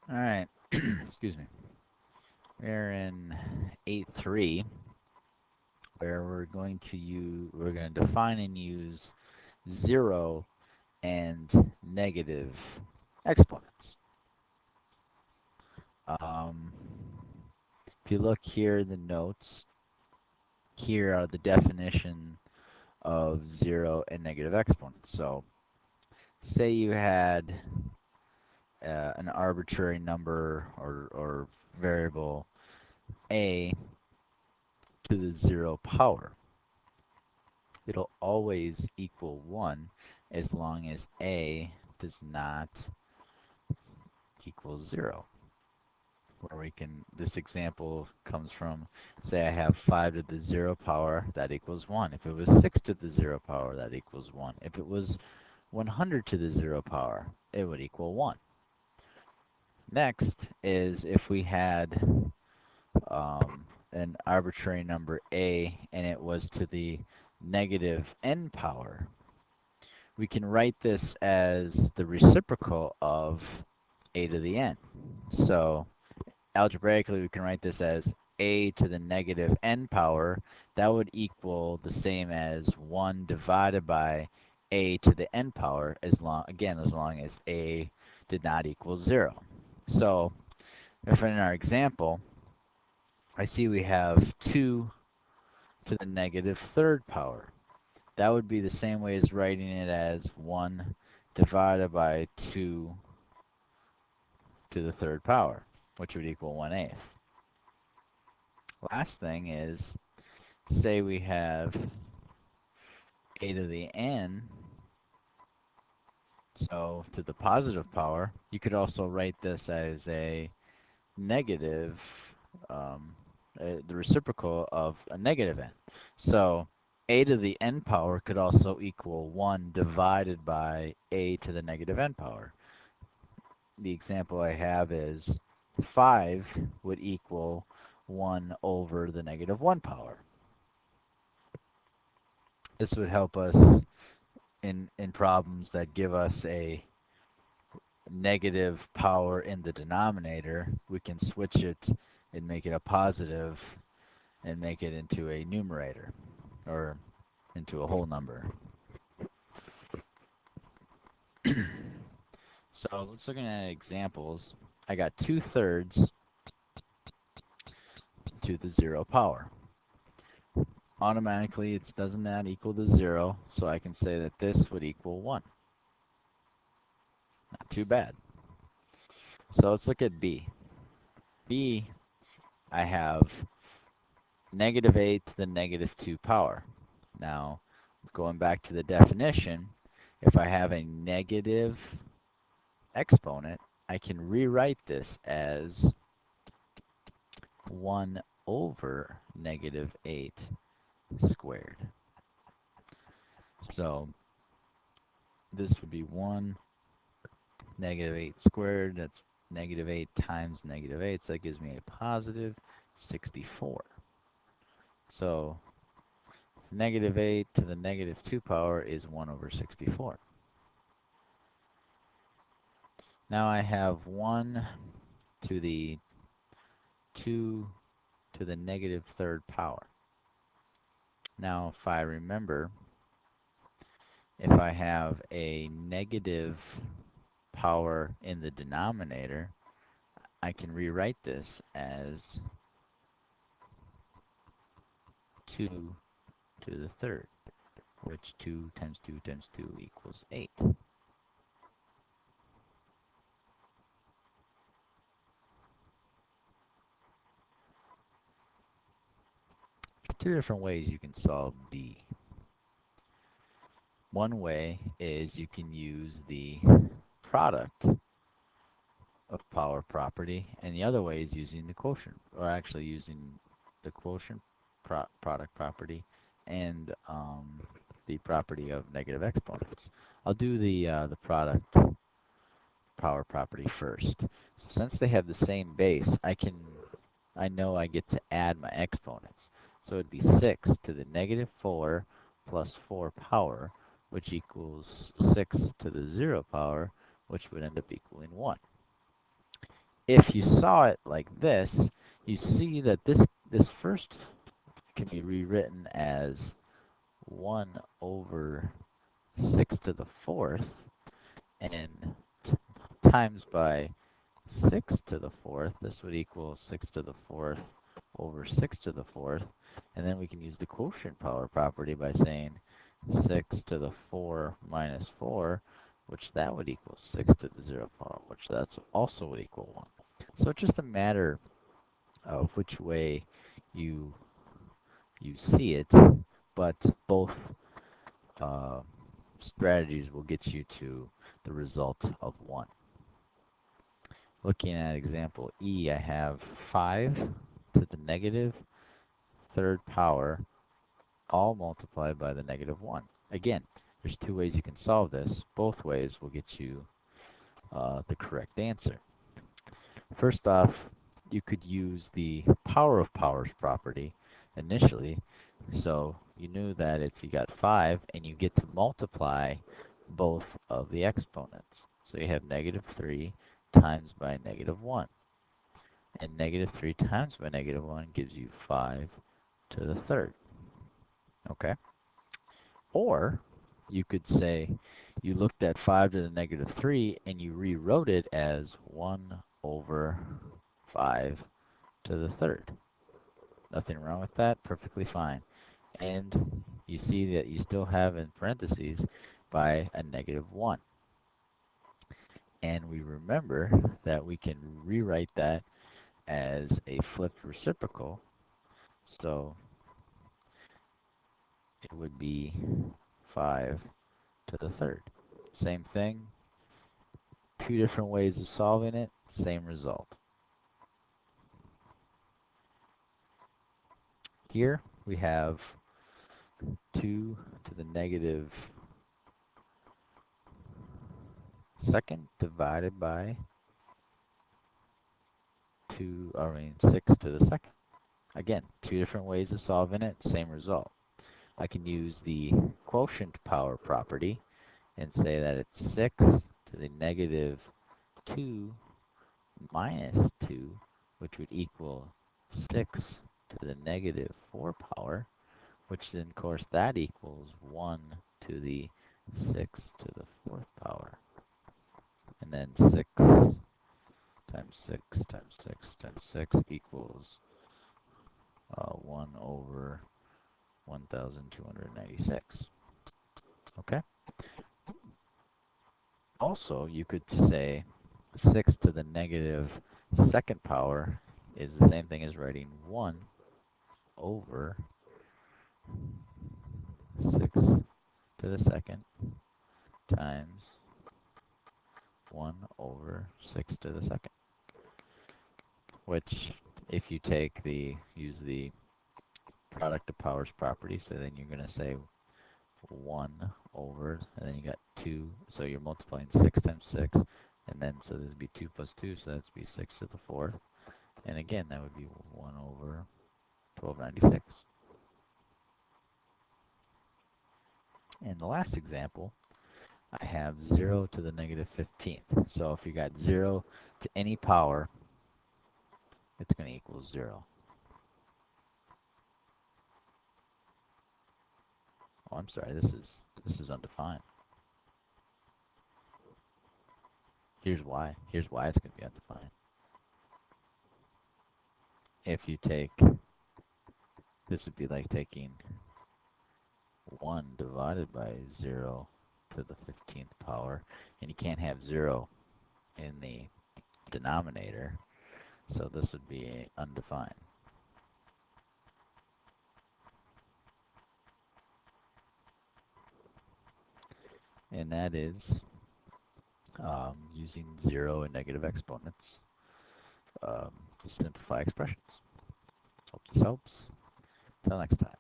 All right, excuse me. We're in 8.3, where we're going to define and use 0 and negative exponents. Um, if you look here in the notes, here are the definition of 0 and negative exponents. So say you had an arbitrary number or variable a to the 0 power. It'll always equal 1 as long as a does not equal 0. This example comes from, say I have 5 to the 0 power, that equals 1. If it was 6 to the 0 power, that equals 1. If it was 100 to the 0 power, it would equal 1. Next is if we had an arbitrary number a and it was to the negative n power, we can write this as the reciprocal of a to the n. So algebraically, we can write this as a to the negative n power. That would equal the same as 1 divided by a to the n power, as long as a did not equal 0. So if in our example, I see we have 2 to the negative third power. That would be the same way as writing it as 1 divided by 2 to the third power, which would equal 1/8. Last thing is, say we have a to the n, so to the positive power, you could also write this as a negative, the reciprocal of a negative n. So a to the n power could also equal 1 divided by a to the negative n power. The example I have is 5 would equal 1 over the negative 1 power. This would help us in problems that give us a negative power in the denominator. We can switch it and make it a positive and make it into a numerator or into a whole number. So let's look at examples. I got 2/3 to the 0 power. Automatically, it doesn't that equal to 0, so I can say that this would equal 1. Not too bad. So let's look at B. B, I have -8 to the -2 power. Now, going back to the definition, if I have a negative exponent, I can rewrite this as 1 over -8 squared. So this would be 1 -8 squared. That's -8 times -8, so that gives me a positive 64. So -8 to the -2 power is 1 over 64. Now I have 1 to the 2 to the -3rd power. Now if I remember, if I have a negative power in the denominator, I can rewrite this as 2 to the 3rd, which 2 times 2 times 2 equals 8. There's two different ways you can solve D. One way is you can use the product of power property, and the other way is using the quotient, or actually using the quotient product property and the property of negative exponents. I'll do the product power property first. So since they have the same base, I know I get to add my exponents. So it'd be 6 to the -4 plus 4 power, which equals 6 to the 0 power, which would end up equaling 1. if you saw it like this, you see that this first can be rewritten as 1 over 6 to the fourth, and times by 6 to the fourth. This would equal 6 to the fourth over 6 to the fourth. And then we can use the quotient power property by saying 6 to the 4 minus 4, which that would equal 6 to the 0 power, which that's also would equal 1. So it's just a matter of which way you see it, but both strategies will get you to the result of 1. Looking at example E, I have 5 to the negative third power, all multiplied by the negative 1. Again, there's two ways you can solve this. Both ways will get you the correct answer. First off, you could use the power of powers property initially. So you knew that you got 5, and you get to multiply both of the exponents. So you have negative 3 times by negative 1. And negative 3 times by negative 1 gives you 5 to the third. Okay? Or you could say you looked at 5 to the negative 3 and you rewrote it as 1 over 5 to the third. Nothing wrong with that, perfectly fine. And you see that you still have in parentheses by a negative 1. And we remember that we can rewrite that as a flipped reciprocal. So it would be 5 to the third. Same thing, two different ways of solving it, same result. Here we have 2 to the negative second divided by 6 to the second. Again, two different ways of solving it, same result. I can use the quotient power property and say that it's 6 to the negative 2 minus 2, which would equal 6 to the negative 4 power, which then, of course, that equals 1 to the 6 to the 4th power. And then 6 times 6 times 6 times 6 equals 1 over 1,296. Okay? Also, you could say 6 to the negative second power is the same thing as writing 1 over 6 to the second times 1 over 6 to the second. Which, if you use the product of powers property, so then you're going to say 1 over, and then you got 2, so you're multiplying 6 times 6, and then so this would be 2 plus 2, so that's be 6 to the 4th, and again that would be 1 over 1296. In the last example, I have 0 to the negative 15th, so if you got 0 to any power, it's going to equal 0. Oh, I'm sorry, this is undefined. Here's why. Here's why it's going to be undefined. If you take, this would be like taking 1 divided by 0 to the 15th power, and you can't have 0 in the denominator, so this would be undefined. And that is using 0 and negative exponents to simplify expressions. Hope this helps. Till next time.